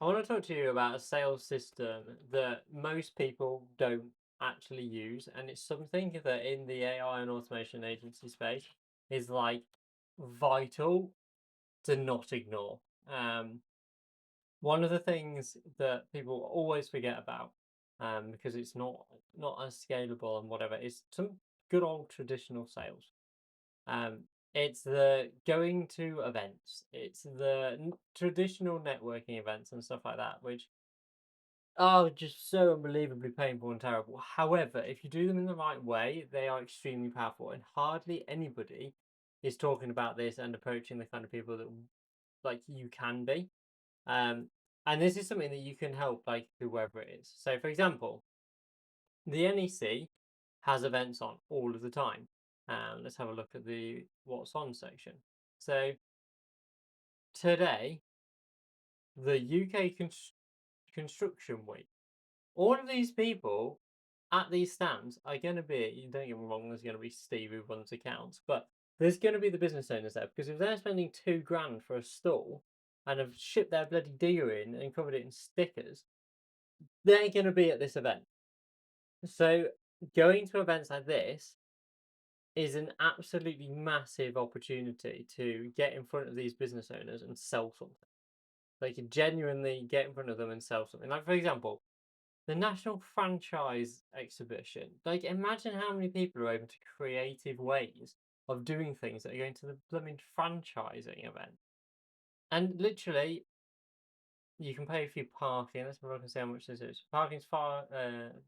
I want to talk to you about a sales system that most people don't actually use, and it's something that in the AI and automation agency space is like vital to not ignore. Um, One of the things that people always forget about, because it's not as scalable and whatever, is some good old traditional sales. Um, it's the going to events. It's the traditional networking events and stuff like that, which are just so unbelievably painful and terrible. However, if you do them in the right way, they are extremely powerful, and hardly anybody is talking about this and approaching the kind of people that like you can be. Um, and this is something that you can help like whoever it is. So, for example, the NEC has events on all of the time. Let's have a look at the what's on section. So today, the UK Construction Week. All of these people at these stands are going to be, you don't get me wrong, there's going to be Steve who runs accounts, but there's going to be the business owners there because if they're spending 2 grand for a stall and have shipped their bloody deer in and covered it in stickers, they're going to be at this event. So going to events like this is an absolutely massive opportunity to get in front of these business owners and sell something. They can genuinely get in front of them and sell something. Like, for example, the National Franchise Exhibition. Like, imagine how many people are open to creative ways of doing things that are going to the blooming franchising event. And literally, you can pay for your parking. Let's see if I can see how much this is. Parking's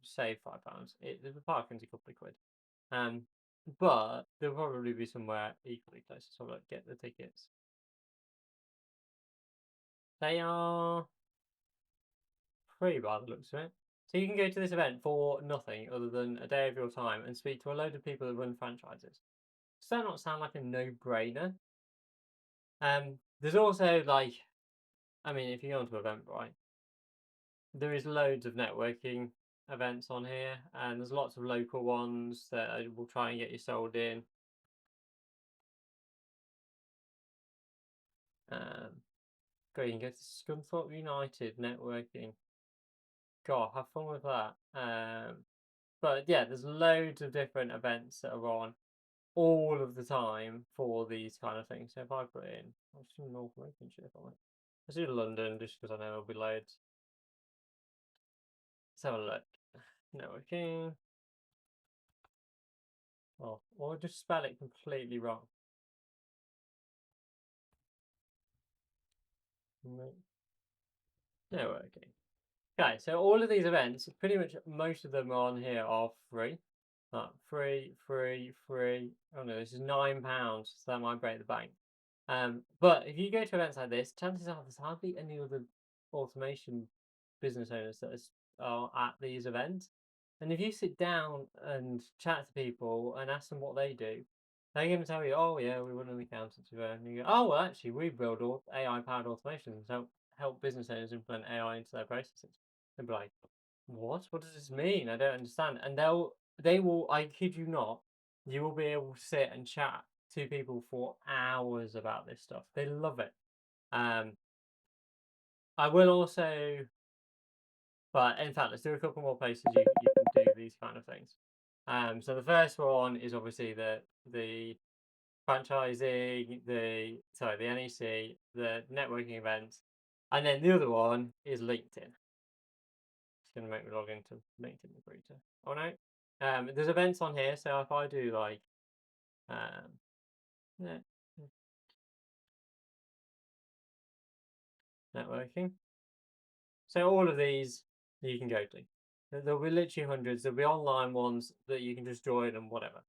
say £5. The parking's a couple of quid. Um, but there'll probably be somewhere equally close. So look, get the tickets. They are free by the looks of it. So you can go to this event for nothing other than a day of your time and speak to a load of people that run franchises. Does that not sound like a no-brainer? There's also like, I mean, if you go onto Eventbrite, there is loads of networking events on here, and there's lots of local ones that will try and get you sold in. Um, you can go to Scunthorpe United networking. God, have fun with that. But yeah, there's loads of different events that are on all of the time for these kind of things. So if I put in, I'll just do North Lincolnshire on it. Let's do London just because I know there'll be loads. Let's have a look. Networking. Oh, or just spell it completely wrong. Networking. Okay, so all of these events, pretty much most of them on here are free. Free, free, free. Oh no, this is £9, so that might break the bank. But if you go to events like this, chances are there's hardly any other automation business owners that are at these events. And if you sit down and chat to people and ask them what they do, they're going to tell you, "Oh yeah, we run an accountancy firm." And you go, "Oh well, actually, we build all AI powered automations to help business owners implement AI into their processes." They'll be like, "What? What does this mean? I don't understand." And they will. I kid you not, you will be able to sit and chat to people for hours about this stuff. They love it. Um, I will also, but in fact, let's do a couple more places you can do these kind of things. So the first one is obviously the franchising, the NEC, the networking events, and then the other one is LinkedIn. It's going to make me log into LinkedIn Recruiter. Oh no, there's events on here. So if I do like, um, yeah, networking, so all of these you can go to. There'll be literally hundreds. There'll be online ones that you can just join and whatever.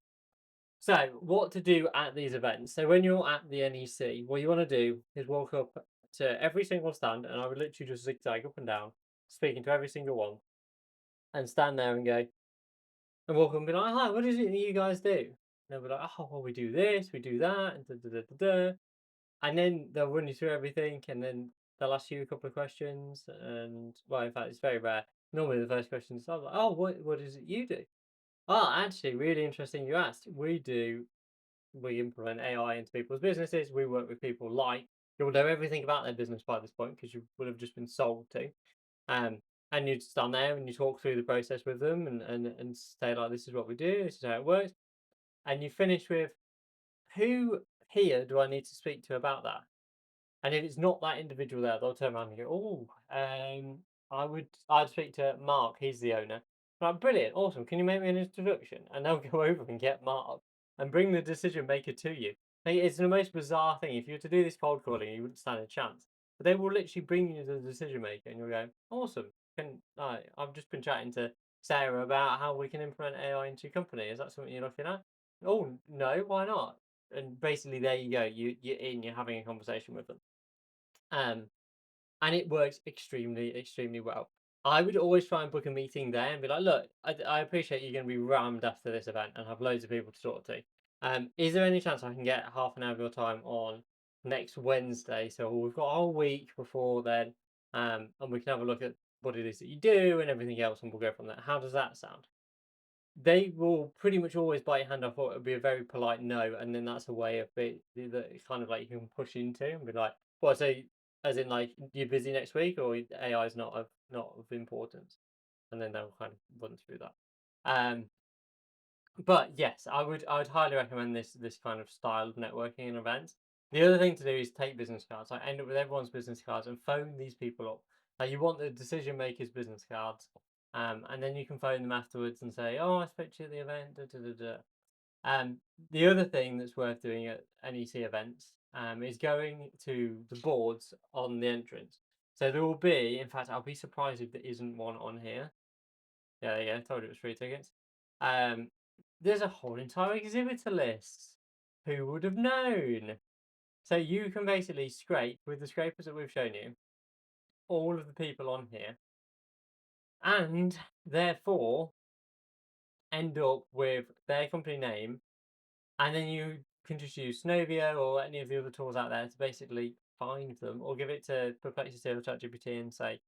So, what to do at these events? So, when you're at the NEC, what you want to do is walk up to every single stand, and I would literally just zigzag up and down, speaking to every single one, and stand there and go, and walk up and be like, "Hi, what is it that you guys do?" And they'll be like, "Oh, well, we do this, we do that, and da da da da da." And then they'll run you through everything, and then they'll ask you a couple of questions. And well, in fact, it's very rare. Normally, the first question is, like, "Oh, what is it you do?" Oh, actually, really interesting you asked. We implement AI into people's businesses. We work with people like You'll know everything about their business by this point because you will have just been sold to. Um, and you stand there and you talk through the process with them and say like, this is what we do, this is how it works, and you finish with, who here do I need to speak to about that? And if it's not that individual there, they'll turn around and go, "Oh, I'd speak to Mark. He's the owner." Like, brilliant, awesome. Can you make me an introduction? And they'll go over and get Mark and bring the decision maker to you. Like, it's the most bizarre thing. If you were to do this cold calling, you wouldn't stand a chance. But they will literally bring you to the decision maker, and you'll go, "Awesome. I've just been chatting to Sarah about how we can implement AI into your company. Is that something you're looking at?" "Oh no, why not?" And basically, there you go. You're having a conversation with them. Um, and it works extremely, extremely well. I would always try and book a meeting there and be like, look, I appreciate you're going to be rammed after this event and have loads of people to talk to. Is there any chance I can get half an hour of your time on next Wednesday? So we've got a whole week before then, and we can have a look at what it is that you do and everything else, and we'll go from there. How does that sound? They will pretty much always bite your hand off, or it'll be a very polite no, and then that's a way of that kind of like you can push into and be like, "Well, so as in like you're busy next week, or AI is not of importance," and then they'll kind of run through that. Um, but yes, I would highly recommend this kind of style of networking and events. The other thing to do is take business cards. I end up with everyone's business cards and phone these people up. Like, you want the decision makers' business cards, and then you can phone them afterwards and say, "Oh, I spoke to you at the event." Da, da, da, da. Um, the other thing that's worth doing at NEC events is going to the boards on the entrance. So there will be, in fact, I'll be surprised if there isn't one on here. Yeah, there you go. Told you it was free tickets. Um, there's a whole entire exhibitor list. Who would have known? So you can basically scrape with the scrapers that we've shown you all of the people on here, and therefore end up with their company name, and then you can just use Synovio or any of the other tools out there to basically find them, or give it to Perplexity or ChatGPT and say,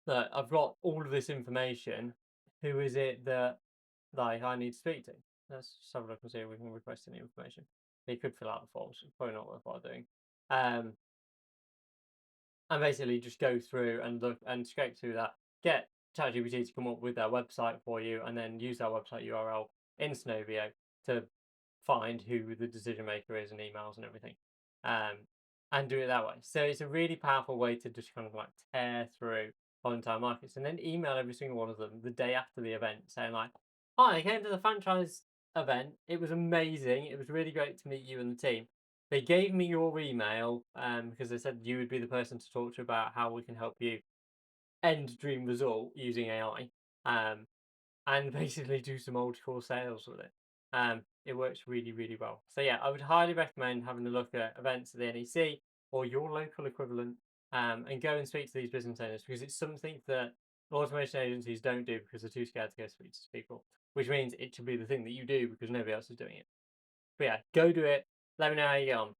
"Look, I've got all of this information. Who is it that like I need to speak to?" Let's just have a look and see if we can request any information. They could fill out the forms. It's probably not worthwhile doing. Um, and basically just go through and look and scrape through that. Get ChatGPT to come up with their website for you, and then use that website URL in Synovio to find who the decision maker is and emails and everything, um, and do it that way. So it's a really powerful way to just kind of like tear through entire markets, and then email every single one of them the day after the event, saying like, "Hi, I came to the franchise event. It was amazing. It was really great to meet you and the team. They gave me your email because they said you would be the person to talk to about how we can help you end dream result using AI." And basically do some old school sales with it. It works really, really well. So yeah, I would highly recommend having a look at events at the NEC or your local equivalent, and go and speak to these business owners, because it's something that automation agencies don't do because they're too scared to go speak to people, which means it should be the thing that you do because nobody else is doing it. But yeah, go do it. Let me know how you get on.